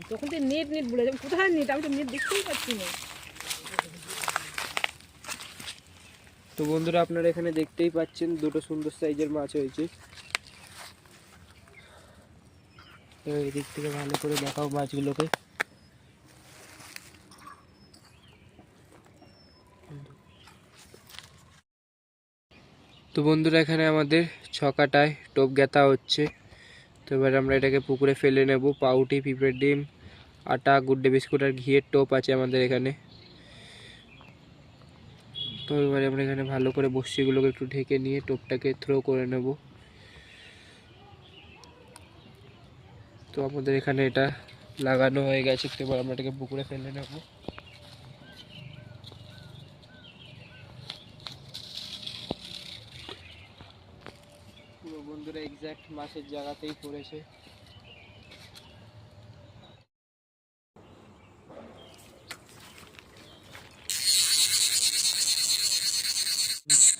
তখন তো net net বলে যাবো, কোথায় নেট, আমি তো নেট দেখতেই পাচ্ছি না। তো বন্ধুরা আপনারা এখানে দেখতেই পাচ্ছেন দুটো সুন্দর সাইজের মাছ হয়েছে। তো এই দিক থেকে ভালো করে দেখাও মাছগুলোকে। তো বন্ধুরা এখানে আমাদের ছকাটায় টোপ গেঁথা হচ্ছে। তো এবার আমরা এটাকে পুকুরে ফেলে নেব। পাউটি, পিঁপড়ের ডিম, আটা, গুড্ডে বিস্কুট আর ঘিয়ের টোপ আছে আমাদের এখানে। তো এবারে আমরা এখানে ভালো করে বড়শিগুলোকে একটু ঢেকে নিয়ে টোপটাকে থ্রো করে নেব। তো আমাদের এখানে এটা লাগানো হয়ে গেছে। তো এবার আমরা এটাকে পুকুরে ফেলে নেব। পুরো বন্ধুরা এক্স্যাক্ট মাছের জায়গাতেই পড়েছে।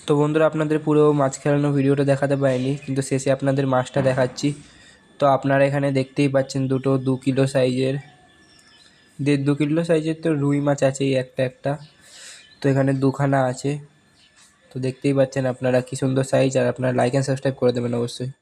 তো বন্ধুরা আপনাদের পুরো মাছ খেলানো ভিডিওটা দেখাতে পারিনি, কিন্তু শেষে আপনাদের মাছটা দেখাচ্ছি। তো আপনারা এখানে দেখতেই পাচ্ছেন দুটো 2 কিলো সাইজের, 1.5-2 কিলো সাইজের তো রুই মাছ আছেই একটা একটা। তো এখানে দুখানা আছে। তো দেখতেই পাচ্ছেন আপনারা কি সুন্দর সাইজ। আর আপনারা লাইক অ্যান্ড সাবস্ক্রাইব করে দেবেন অবশ্যই।